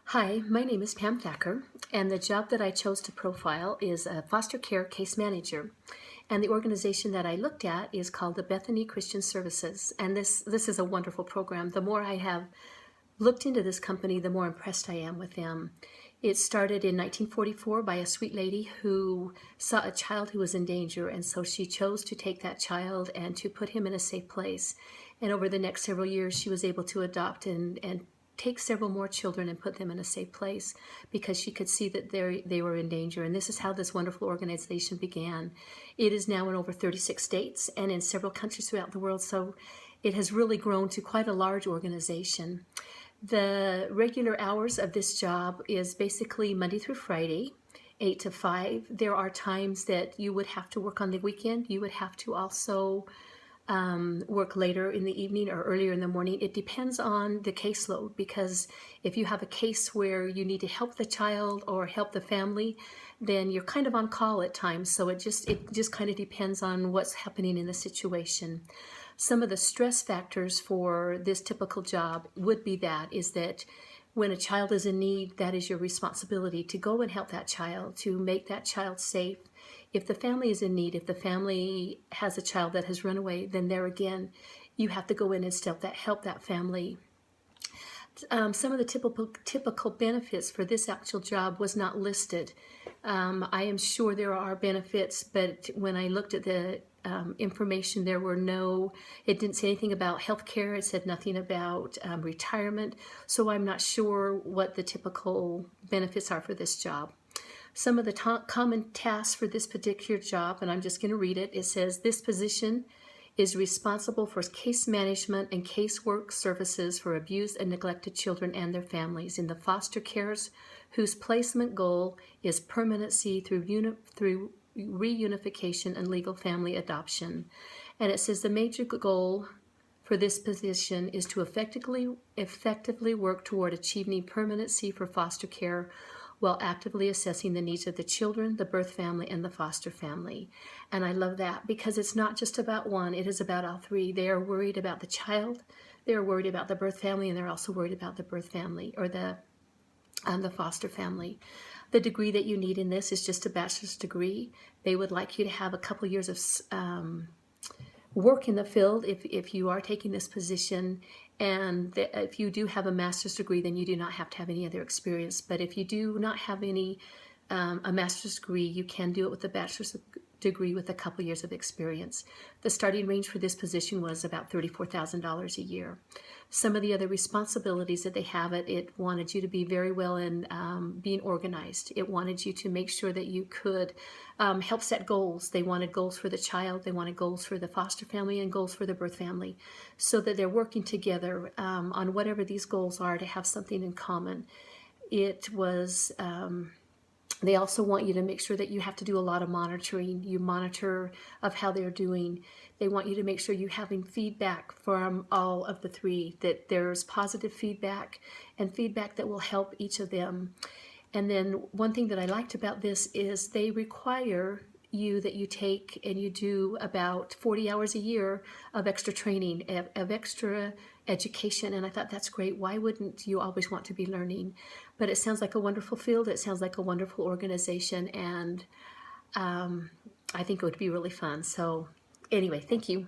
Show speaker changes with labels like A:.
A: Hi, my name is Pam Thacker, and the job that I chose to profile is a foster care case manager. And the organization that I looked at is called the Bethany Christian Services. And this is a wonderful program. The more I have looked into this company, the more impressed I am with them. It started in 1944 by a sweet lady who saw a child who was in danger, and so she chose to take that child and to put him in a safe place. And over the next several years, she was able to adopt and take several more children and put them in a safe place because she could see that they were in danger. And this is how this wonderful organization began. It is now in over 36 states and in several countries throughout the world, so it has really grown to quite a large organization. The regular hours of this job is basically Monday through Friday, 8 to 5. There are times that you would have to work on the weekend. You would have to also work later in the evening or earlier in the morning. It depends on the caseload, because if you have a case where you need to help the child or help the family, then you're kind of on call at times. So it just kind of depends on what's happening in the situation. Some of the stress factors for this typical job would be that when a child is in need, that is your responsibility to go and help that child, to make that child safe. If the family is in need, if the family has a child that has run away, then there again, you have to go in and help that family. Some of the typical benefits for this actual job was not listed. I am sure there are benefits, but when I looked at the information, it didn't say anything about health care. It said nothing about retirement. So I'm not sure what the typical benefits are for this job. Some of the common tasks for this particular job, and I'm just going to read it. It says, this position is responsible for case management and casework services for abused and neglected children and their families in the foster cares, whose placement goal is permanency through reunification and legal family adoption. And it says the major goal for this position is to effectively work toward achieving permanency for foster care while actively assessing the needs of the children, the birth family, and the foster family. And I love that because it's not just about one, it is about all three. They are worried about the child, they're worried about the birth family, and they're also worried about the birth family or the foster family. The degree that you need in this is just a bachelor's degree. They would like you to have a couple years of work in the field if you are taking this position, and if you do have a master's degree, then you do not have to have any other experience. But if you do not have a master's degree, you can do it with a bachelor's degree with a couple years of experience. The starting range for this position was about $34,000 a year. Some of the other responsibilities that they have, it wanted you to be very well in being organized. It wanted you to make sure that you could help set goals. They wanted goals for the child, they wanted goals for the foster family, and goals for the birth family, so that they're working together on whatever these goals are to have something in common. It was they also want you to make sure that you have to do a lot of monitoring. You monitor of how they're doing. They want you to make sure you're having feedback from all of the three, that there's positive feedback and feedback that will help each of them. And then one thing that I liked about this is they require you that you take and you do about 40 hours a year of extra training, of extra education. And I thought, that's great. Why wouldn't you always want to be learning? But it sounds like a wonderful field. It sounds like a wonderful organization. And I think it would be really fun. So anyway, thank you.